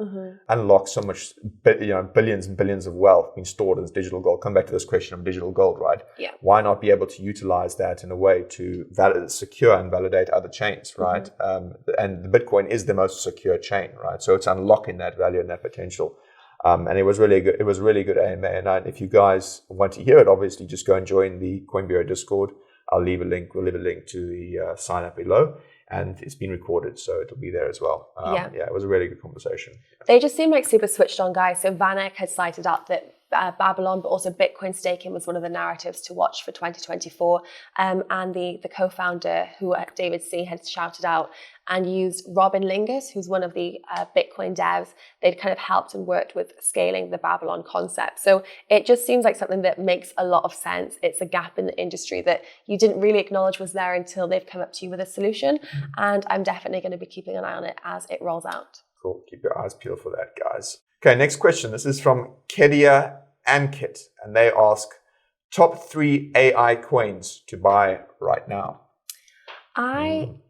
so much, billions and billions of wealth being stored as digital gold. Come back to this question of digital gold, right? Yeah. Why not be able to utilize that in a way to secure and validate other chains, right? And the Bitcoin is the most secure chain, right? So it's unlocking that value and that potential. And it was really good. It was really good AMA. And if you guys want to hear it, obviously just go and join the Coin Bureau Discord. I'll leave a link. We'll leave a link to the sign up below, and it's been recorded, so it'll be there as well. It was a really good conversation. They just seem like super switched on guys. So Vanek had cited out that Babylon, but also Bitcoin staking was one of the narratives to watch for 2024. And the co-founder, who David C. had shouted out and used Robin Lingus, who's one of the Bitcoin devs. They'd kind of helped and worked with scaling the Babylon concept. So it just seems like something that makes a lot of sense. It's a gap in the industry that you didn't really acknowledge was there until they've come up to you with a solution. And I'm definitely going to be keeping an eye on it as it rolls out. Cool. Keep your eyes peeled for that, guys. Okay, next question. This is from Kedia Ankit, and they ask, top 3 AI coins to buy right now.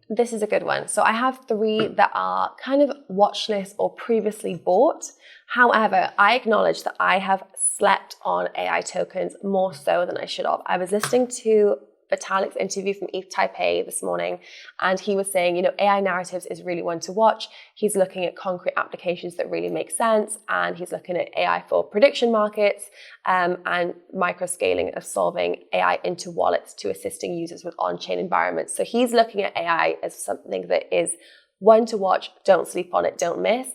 This is a good one. So I have 3 that are kind of watch list or previously bought. However, I acknowledge that I have slept on AI tokens more so than I should have. I was listening to Vitalik's interview from ETH Taipei this morning, and he was saying, AI narratives is really one to watch. He's looking at concrete applications that really make sense, and he's looking at AI for prediction markets and micro scaling of solving AI into wallets to assisting users with on-chain environments. So he's looking at AI as something that is one to watch. Don't sleep on it, don't miss.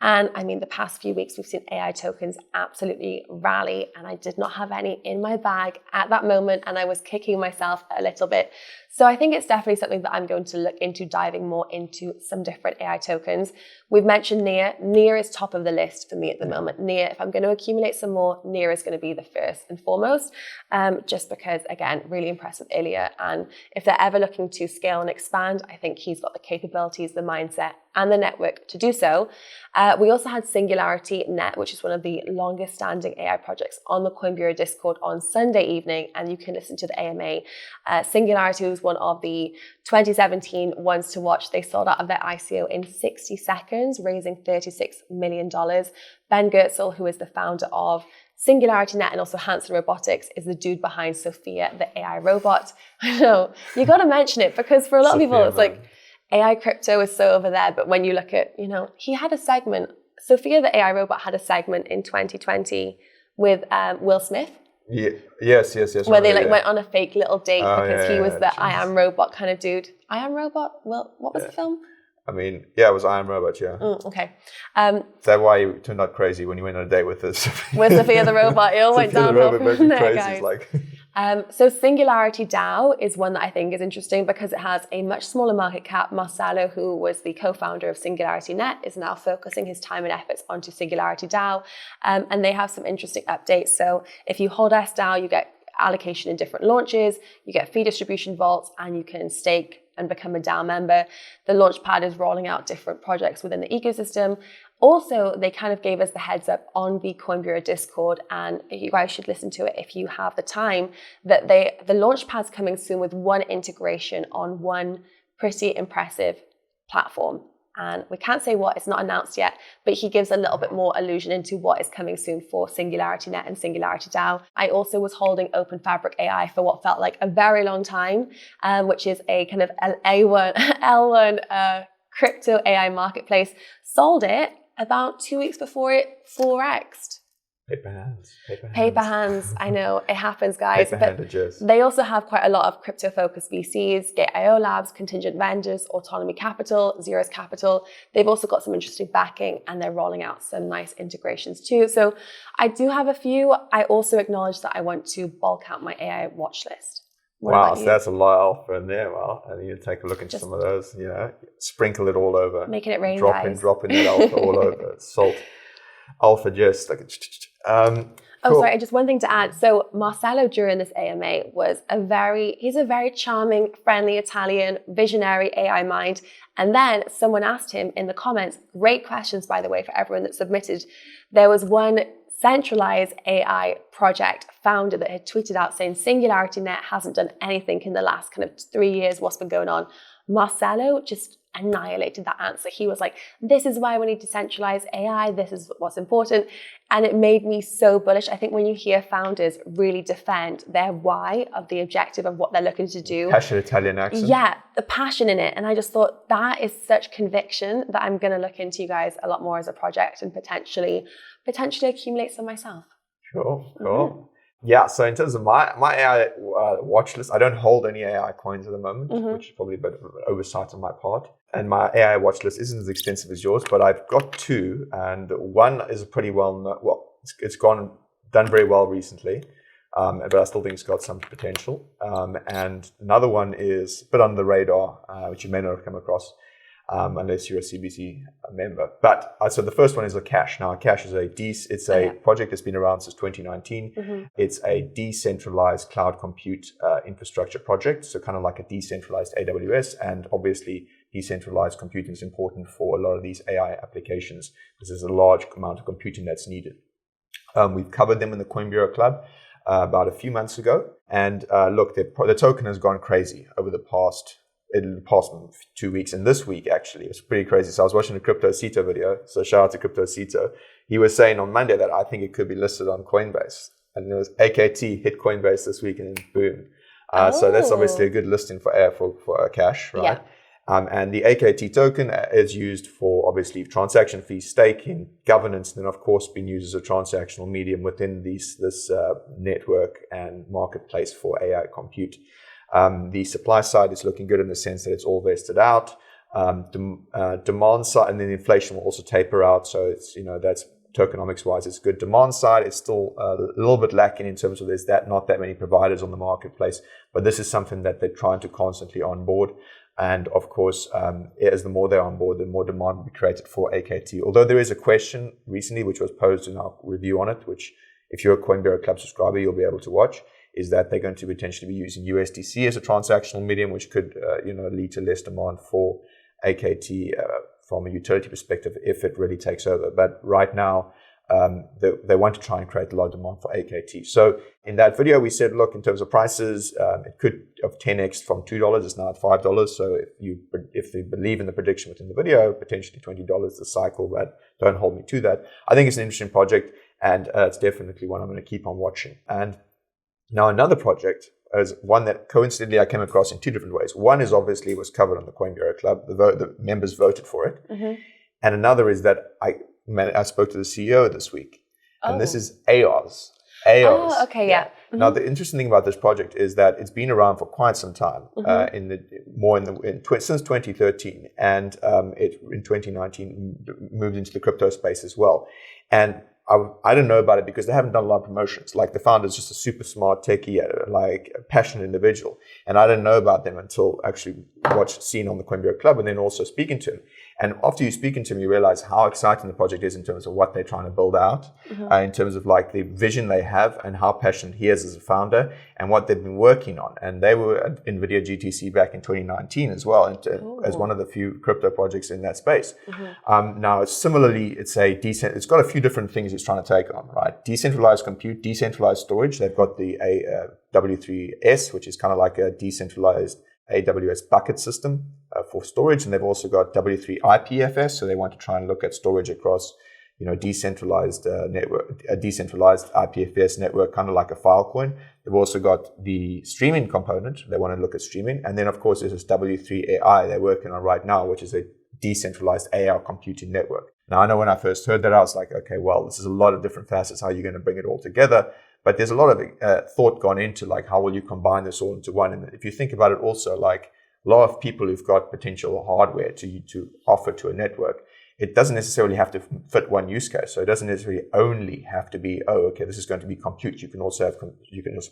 And I mean, the past few weeks, we've seen AI tokens absolutely rally, and I did not have any in my bag at that moment, and I was kicking myself a little bit. So I think it's definitely something that I'm going to look into, diving more into some different AI tokens. We've mentioned Near. Near is top of the list for me at the moment. Near, if I'm going to accumulate some more, Near is going to be the first and foremost, just because, again, really impressed with Ilya. And if they're ever looking to scale and expand, I think he's got the capabilities, the mindset, and the network to do so. We also had Singularity Net, which is one of the longest standing AI projects on the Coin Bureau Discord on Sunday evening, and you can listen to the AMA. Singularity was one of the 2017 ones to watch. They sold out of their ICO in 60 seconds, raising $36 million. Ben Goertzel, who is the founder of Singularity Net and also Hanson Robotics, is the dude behind Sophia, the AI robot. I know, you got to mention it, because for a lot of people, it's like, AI crypto is so over there, but when you look at, he had a segment, Sophia the AI robot had a segment in 2020 with Will Smith. Yeah. Yes. Where they went on a fake little date because he was the I am robot kind of dude. I am robot? Well, what was the film? I mean, it was I Am Robot, yeah. Okay. Is that why you turned out crazy when you went on a date with this? With Sophia the robot, it all went downhill from there, guys. So Singularity DAO is one that I think is interesting because it has a much smaller market cap. Marcelo, who was the co-founder of Singularity Net, is now focusing his time and efforts onto Singularity DAO. And they have some interesting updates. So if you hold SDAO, you get allocation in different launches, you get fee distribution vaults, and you can stake and become a DAO member. The Launchpad is rolling out different projects within the ecosystem. Also, they kind of gave us the heads up on the Coin Bureau Discord, and you guys should listen to it if you have the time, that the Launchpad's coming soon with one integration on one pretty impressive platform. And we can't say what, it's not announced yet, but he gives a little bit more allusion into what is coming soon for Singularity Net and Singularity DAO. I also was holding Open Fabric AI for what felt like a very long time, which is a kind of L1 crypto AI marketplace. Sold it about 2 weeks before it 4x'd. Paper hands. I know, it happens, guys. But they also have quite a lot of crypto-focused VCs, Gate.io Labs, Contingent Vendors, Autonomy Capital, Zeros Capital. They've also got some interesting backing, and they're rolling out some nice integrations too. So I do have a few. I also acknowledge that I want to bulk out my AI watch list. Wow, so that's a lot of alpha in there. Well, I need to take a look into some of those. Sprinkle it all over. Making it rain, guys. Drop in that alpha all over. Salt. Alpha just like cool. Sorry, just one thing to add. So Marcelo during this AMA was he's a very charming, friendly Italian, visionary AI mind. And then someone asked him in the comments, great questions, by the way, for everyone that submitted. There was one centralized AI project founder that had tweeted out saying Singularity Net hasn't done anything in the last kind of 3 years. What's been going on? Marcelo just annihilated that answer. He was like, this is why we need decentralized AI. This is what's important. And it made me so bullish. I think when you hear founders really defend their why of the objective of what they're looking to do. Passionate Italian accent. Yeah, the passion in it. And I just thought that is such conviction that I'm going to look into you guys a lot more as a project and potentially accumulate some myself. Cool. Mm-hmm. Yeah, so in terms of my AI watch list, I don't hold any AI coins at the moment, which is probably a bit of an oversight on my part. And my AI watch list isn't as extensive as yours, but I've got two, and one is a pretty it's done very well recently, but I still think it's got some potential. And another one is a bit under the radar, which you may not have come across, unless you're a CBC member. But so the first one is a Cash. Now, Cash is a project that's been around since 2019. It's a decentralized cloud compute infrastructure project, so kind of like a decentralized AWS, and obviously decentralized computing is important for a lot of these AI applications because there's a large amount of computing that's needed. We've covered them in the Coin Bureau Club about a few months ago, and look, the token has gone crazy over the past 2 weeks, and this week actually it's pretty crazy. So I was watching a Crypto Cito video, so shout out to Crypto Cito. He was saying on Monday that I think it could be listed on Coinbase, and it was AKT hit Coinbase this week, and then boom. So that's obviously a good listing for Cash, right? Yeah. And the AKT token is used for obviously transaction fees, staking, governance, and then of course being used as a transactional medium within this network and marketplace for AI compute. The supply side is looking good in the sense that it's all vested out. Demand side, and then inflation will also taper out. So it's, that's tokenomics wise, it's good. Demand side is still a little bit lacking in terms of there's not that many providers on the marketplace, but this is something that they're trying to constantly onboard. And of course, as the more they're on board, the more demand will be created for AKT. Although there is a question recently, which was posed in our review on it, which if you're a Coin Bureau Club subscriber, you'll be able to watch, is that they're going to potentially be using USDC as a transactional medium, which could lead to less demand for AKT from a utility perspective if it really takes over. But right now, they want to try and create a lot of demand for AKT. So in that video, we said, look, in terms of prices, it could have 10x from $2, it's now at $5. So if they believe in the prediction within the video, potentially $20 the cycle, but don't hold me to that. I think it's an interesting project, and it's definitely one I'm going to keep on watching. And now another project is one that coincidentally I came across in two different ways. One is obviously was covered on the Coin Bureau Club. The members voted for it. And another is that I spoke to the CEO this week, and this is AOS. Oh, okay, yeah. Now, the interesting thing about this project is that it's been around for quite some time, since 2013, and it in 2019 moved into the crypto space as well. And I don't know about it because they haven't done a lot of promotions. Like, the founder is just a super smart techie, like a passionate individual. And I didn't know about them until actually seeing on the Coin Bureau Club and then also speaking to him. And after you speaking to him, you realize how exciting the project is in terms of what they're trying to build out, in terms of like the vision they have and how passionate he is as a founder and what they've been working on. And they were at NVIDIA GTC back in 2019 as well, as one of the few crypto projects in that space. Now, similarly, it's got a few different things it's trying to take on, right? Decentralized compute, decentralized storage. They've got the W3S, which is kind of like a decentralized AWS bucket system for storage, and they've also got W3 IPFS, so they want to try and look at storage across, decentralized network, a decentralized IPFS network, kind of like a Filecoin. They've also got the streaming component. They want to look at streaming, and then of course there's this W3 AI they're working on right now, which is a decentralized AI computing network. Now, I know when I first heard that, I was like, okay, well, this is a lot of different facets. How are you going to bring it all together? But there's a lot of thought gone into like, how will you combine this all into one? And if you think about it also, like a lot of people who've got potential hardware to offer to a network, it doesn't necessarily have to fit one use case. So it doesn't necessarily only have to be, this is going to be compute. You can also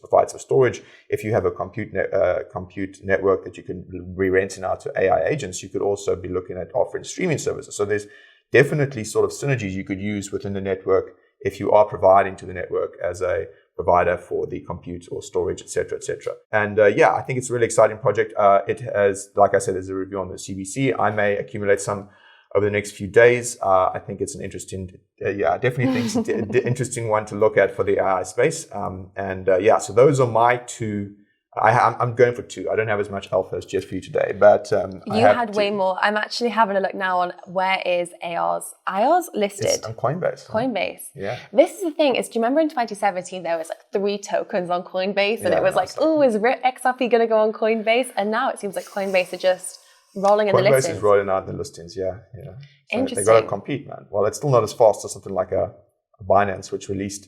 provide some storage. If you have a compute network that you can be renting out to AI agents, you could also be looking at offering streaming services. So there's definitely sort of synergies you could use within the network if you are providing to the network as a provider for the compute or storage, et cetera, et cetera. And I think it's a really exciting project. It has, like I said, there's a review on the CBC. I may accumulate some over the next few days. I think it's an interesting, definitely think it's an interesting one to look at for the AI space. So those are my two I'm going for 2. I don't have as much alpha as just for you today, but you had way more. I'm actually having a look now on where is AR's. AR's listed. It's on Coinbase. Coinbase. Yeah. This is the thing. Do you remember in 2017 there was like 3 tokens on Coinbase, and it was like, oh, is XRP going to go on Coinbase? And now it seems like Coinbase are just rolling in the listings. Coinbase is rolling out the listings. Yeah. So interesting. They got to compete, man. Well, it's still not as fast as something like a Binance, which released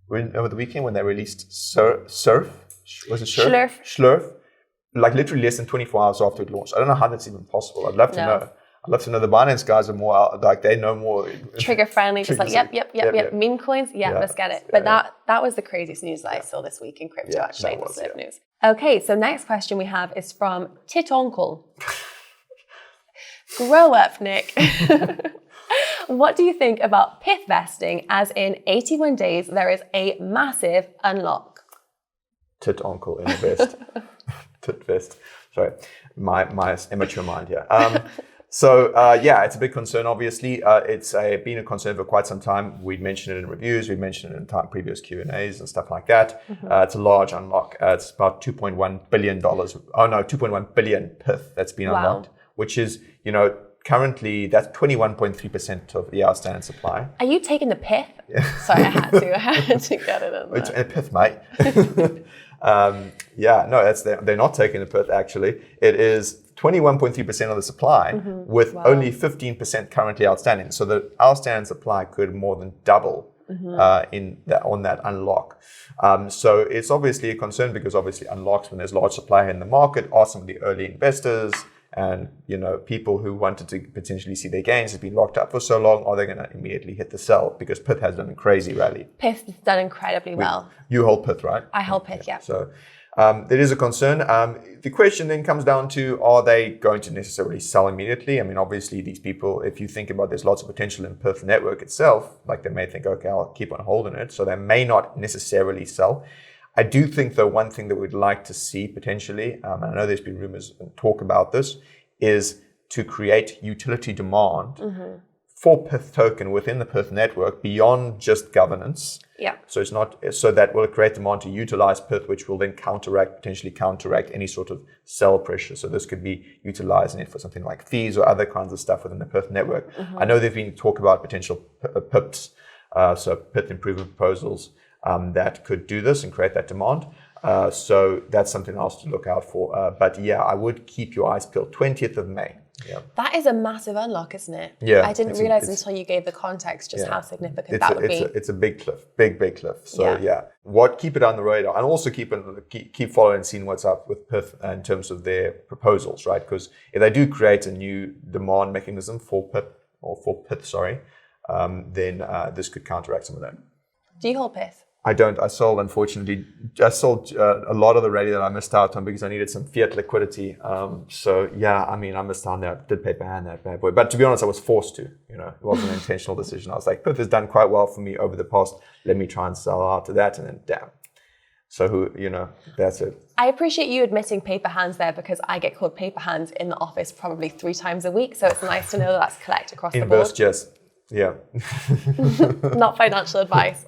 over the weekend when they released Surf. Was it Schlurf? Schlurf, like literally less than 24 hours after it launched. I don't know how that's even possible. I'd love to know. I'd love to know. The Binance guys are more like they know more. Trigger friendly, just like yep. Meme coins, let's get it. But that was the craziest news that I saw this week in crypto. Actually, that was news. Okay, so next question we have is from Titonkel. Grow up, Nick. What do you think about PYTH vesting? As in 81 days, there is a massive unlock. Tit uncle in a vest. Tit vest. Sorry, my immature mind here. It's a big concern. Obviously, it's been a concern for quite some time. We'd mentioned it in reviews. We've mentioned it in previous Q&As and stuff like that. It's a large unlock. It's about $2.1 billion. 2.1 billion PYTH that's been unlocked, which is, currently that's 21.3% of the outstanding supply. Are you taking the PYTH? Yeah. Sorry, I had to get it in there. It's a PYTH, mate. They're not taking the PYTH, actually. It is 21.3% of the supply with only 15% currently outstanding. So the outstanding supply could more than double on that unlock. So it's obviously a concern because obviously unlocks when there's large supply in the market are some of the early investors and people who wanted to potentially see their gains have been locked up for so long. Are they going to immediately hit the sell? Because PYTH has done a crazy rally. PYTH has done incredibly well. You hold PYTH, right? I hold PYTH, yeah. So it is a concern. The question then comes down to, are they going to necessarily sell immediately? I mean, obviously these people, if you think about there's lots of potential in PYTH network itself, like they may think, okay, I'll keep on holding it. So they may not necessarily sell. I do think, though, one thing that we'd like to see potentially, and I know there's been rumors and talk about this, is to create utility demand for PYTH token within the PYTH network beyond just governance. Yeah. So it's not so that will create demand to utilize PYTH, which will then potentially counteract any sort of sell pressure. So this could be utilizing it for something like fees or other kinds of stuff within the PYTH network. I know there's been talk about potential PIPs, so PYTH improvement proposals that could do this and create that demand. So that's something else to look out for. But I would keep your eyes peeled. 20th of May. Yeah. That is a massive unlock, isn't it? Yeah. I didn't realize until you gave the context just how significant that would be. It's a big cliff, big cliff. So keep it on the radar, and also keep following and seeing what's up with PYTH in terms of their proposals, right? Because if they do create a new demand mechanism for PYTH, then this could counteract some of that. Do you hold PYTH? I don't. I sold, unfortunately. I sold a lot of the rally that I missed out on because I needed some fiat liquidity. I missed out there. I did paper hand that bad boy. But to be honest, I was forced to. It wasn't an intentional decision. I was like, PYTH has done quite well for me over the past. Let me try and sell out to that, and then damn. So that's it. I appreciate you admitting paper hands there because I get called paper hands in the office probably 3 times a week. So it's nice to know that that's correct across the board. Inverse jest. Yeah. Not financial advice.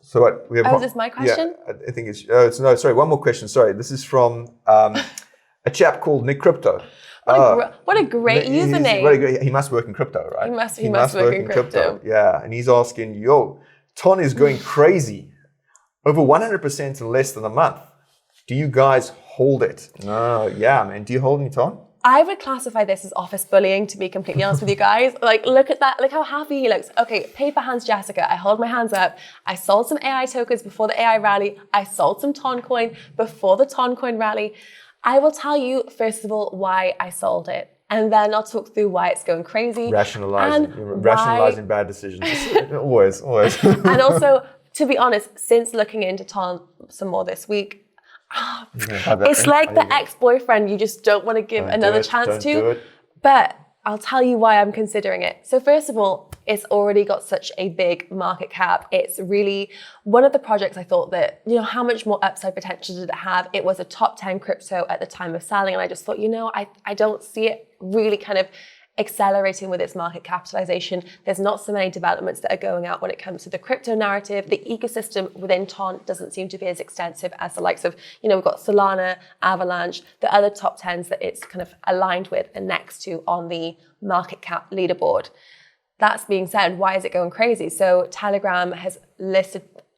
So what we have? Is this my question? Yeah, I think one more question. Sorry, this is from a chap called Nick Crypto. What a great username. He must work in crypto, right? He must work in crypto. Yeah, and he's asking, Ton is going crazy. Over 100% in less than a month. Do you guys hold it? No, yeah, man. Do you hold any Ton? I would classify this as office bullying, to be completely honest with you guys. Like, look at that. Look how happy he looks. Okay, paper hands, Jessica. I hold my hands up. I sold some AI tokens before the AI rally. I sold some Toncoin before the Toncoin rally. I will tell you, first of all, why I sold it. And then I'll talk through why it's going crazy. Rationalizing bad decisions. always. And also, to be honest, since looking into Ton some more this week, it's like the ex-boyfriend you just don't want to give another chance to. But I'll tell you why I'm considering it. So first of all, it's already got such a big market cap. It's really one of the projects I thought that, how much more upside potential did it have? It was a top 10 crypto at the time of selling. And I just thought, I don't see it really kind of accelerating with its market capitalization. There's not so many developments that are going out when it comes to the crypto narrative. The ecosystem within TON doesn't seem to be as extensive as the likes of, we've got Solana, Avalanche, the other top 10s that it's kind of aligned with and next to on the market cap leaderboard. That's being said, why is it going crazy? So Telegram has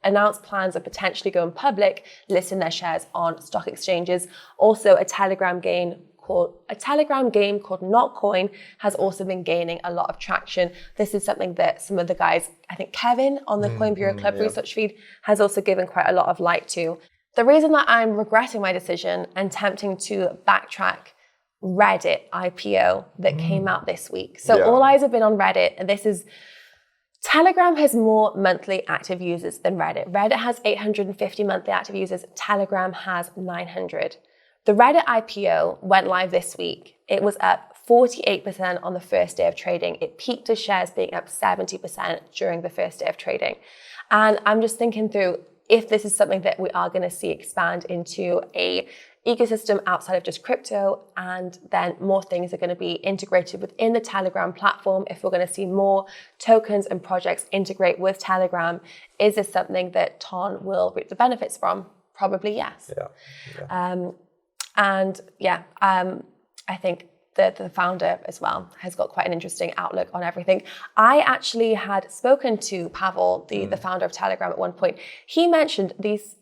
announced plans of potentially going public, listing their shares on stock exchanges. Also, a Telegram game called Altcoin has also been gaining a lot of traction. This is something that some of the guys, I think Kevin on the Coin Bureau Club research feed, has also given quite a lot of light to. The reason that I'm regretting my decision and tempting to backtrack Reddit IPO that came out this week. So all eyes have been on Reddit, and this is Telegram has more monthly active users than Reddit. Reddit has 850 monthly active users. Telegram has 900. The Reddit IPO went live this week. It was up 48% on the first day of trading. It peaked to shares being up 70% during the first day of trading. And I'm just thinking through if this is something that we are going to see expand into a ecosystem outside of just crypto, and then more things are going to be integrated within the Telegram platform. If we're going to see more tokens and projects integrate with Telegram, is this something that TON will reap the benefits from? Probably yes. I think the founder as well has got quite an interesting outlook on everything. I actually had spoken to Pavel, the founder of Telegram, at one point. He mentioned these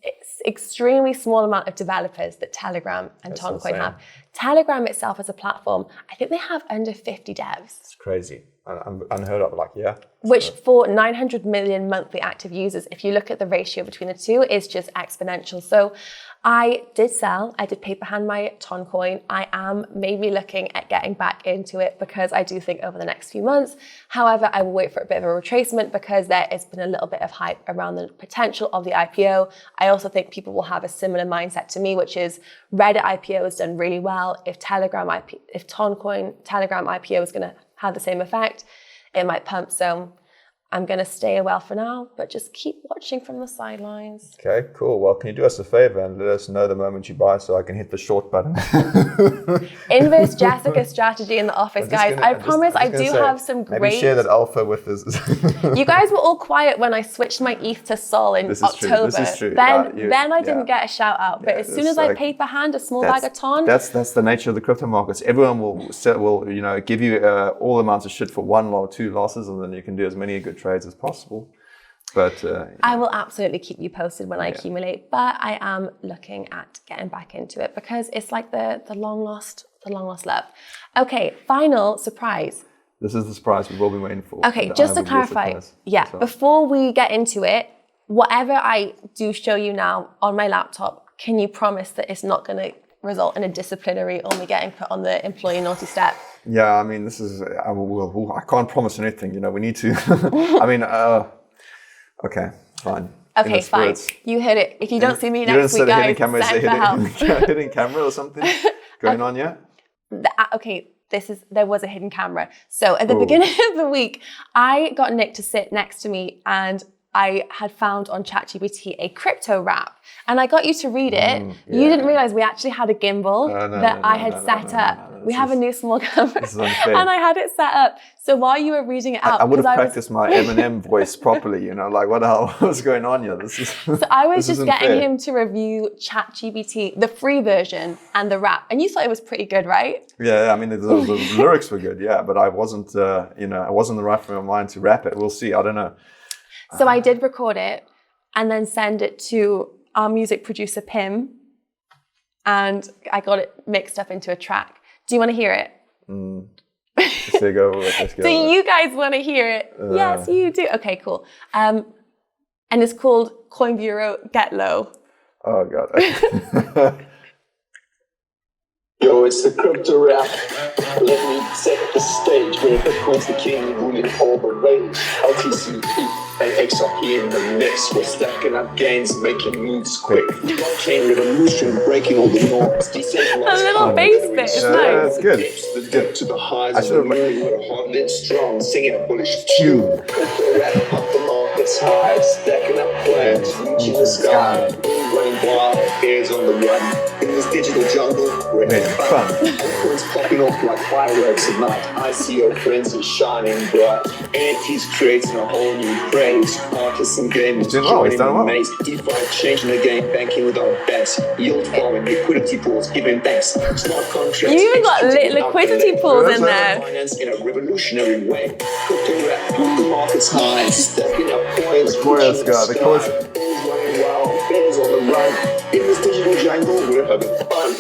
extremely small amount of developers that Telegram and Toncoin have. Telegram itself as a platform, I think they have under 50 devs. It's crazy. Unheard of, Which for 900 million monthly active users, if you look at the ratio between the two, is just exponential. So I did paper hand my Toncoin. I am maybe looking at getting back into it because I do think over the next few months. However, I will wait for a bit of a retracement because there has been a little bit of hype around the potential of the IPO. I also think people will have a similar mindset to me, which is Reddit IPO has done really well. If Toncoin Telegram IPO is going to have the same effect, it might pump. So I'm going to stay away for now, but just keep watching from the sidelines. Okay, cool. Well, can you do us a favor and let us know the moment you buy so I can hit the short button? Inverse Jessica strategy in the office, guys. I promise I do have some great... Maybe share that alpha with us. You guys were all quiet when I switched my ETH to Sol in October. This is true. Then I didn't get a shout out. But as soon as I paper hand a small bag of TON... That's the nature of the crypto markets. Everyone will give you all amounts of shit for 1 or 2 losses, and then you can do as many good trades as possible. But I will absolutely keep you posted when I accumulate, but I am looking at getting back into it because it's like the long lost love. Okay, final surprise. This is the surprise we've all been waiting for. Okay, just to clarify, before we get into it, whatever I do show you now on my laptop, can you promise that it's not going to result in a disciplinary or me getting put on the employee naughty step? Yeah, I mean, this is, I can't promise anything, we need to, okay, fine. Okay, fine. You hit it. If you don't see me next week, guys, send for help. Hidden camera or something going on, yeah? Okay, there was a hidden camera. So at the beginning of the week, I got Nick to sit next to me and I had found on ChatGPT a crypto wrap, and I got you to read it. You didn't realize we actually had a gimbal that I had set up. We have a new small camera, and I had it set up. So while you were reading it out, I would have practiced my Eminem voice properly. What the hell was going on here? So I was just getting him to review ChatGPT, the free version and the wrap, and you thought it was pretty good, right? Yeah, I mean the lyrics were good, but I wasn't, I wasn't in the right frame of mind to rap it. We'll see. I don't know. So I did record it and then send it to our music producer, Pim, and I got it mixed up into a track. Do you want to hear it? Let's go. Do you guys want to hear it? Yes, you do. Okay, cool. And it's called Coin Bureau Get Low. Oh, God. Yo, it's the crypto rap. Let me set the stage where Bitcoin's the king, ruling all the rage. Altseason, waves are here in the mix. We're stacking up gains, making moves quick. Blockchain revolution, breaking all the norms. A little bass bit is Yeah, nice. that's good. The dip to the highs. I should have We're hard lit strong, singing a bullish tune. Up the market's high, stacking up plans, reaching the sky. Running wild, ears on the run. In this digital jungle, we're having fun. Coins popping off like fireworks at night. ICO frenzy shining bright. NFTs creating a whole new craze. Artists and gamers doing well, he's joining done the well. maze. DeFi changing the game, banking with our bets. Yield farming, liquidity pools, giving thanks. Smart contracts. You even got liquidity pools in there. Finance in a revolutionary way. Crypto rap, the market's high. Stepping up coins. Glorious guy, the course. Running wild, bears on the run. In this digital jungle, we're having fun.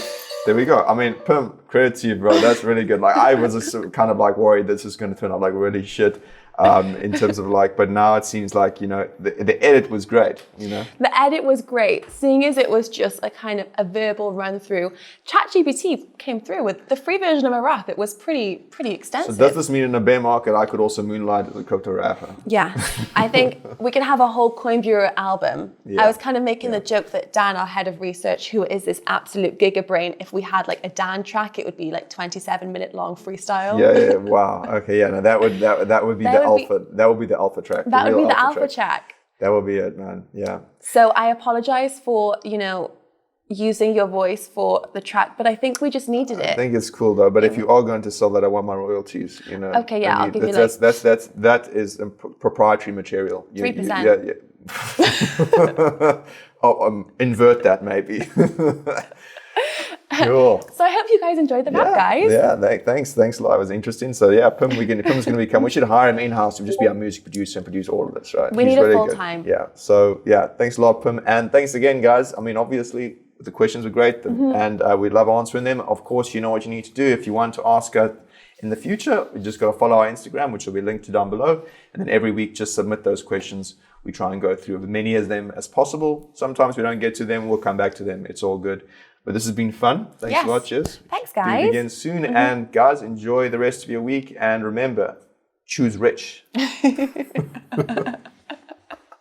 There we go. I mean, Pim, credit to you, bro. That's really good. Like, I was just kind of like worried this is going to turn out like really shit in terms of like, but now it seems like, you know, the edit was great, you know. The edit was great, seeing as it was just a kind of a verbal run through. ChatGPT came through with the free version of a rap. It was pretty extensive. So does this mean in a bear market I could also moonlight as a crypto rapper? Yeah, I think we can have a whole Coin Bureau album. Yeah. I was kind of making the joke that Dan, our head of research, who is this absolute gigabrain, if we had like a Dan track, it would be like 27-minute long freestyle. Yeah. Wow. Okay. Yeah. No, that would be the alpha. That would be the alpha track. That would be real the alpha track. That would be it, man. Yeah. So I apologize for, using your voice for the track, but I think we just needed it. I think it's cool though. But if you are going to sell that, I want my royalties. You know. Okay. Yeah. I'll give you that is proprietary material. 3%. Invert that maybe. Cool. So I hope you guys enjoyed the rap, guys. Yeah, thanks a lot. It was interesting. So yeah, Pim's going to become. We should hire him in-house to just be our music producer and produce all of this, right? We need a full-time. Yeah. So yeah, thanks a lot, Pim, and thanks again, guys. I mean, obviously the questions were great, and we love answering them. Of course, you know what you need to do if you want to ask us in the future. You just got to follow our Instagram, which will be linked to down below, and then every week just submit those questions. We try and go through as many of them as possible. Sometimes we don't get to them. We'll come back to them. It's all good. But this has been fun. Thanks a lot, cheers. Thanks, Do guys. it again soon. And guys, enjoy the rest of your week. And remember, choose rich.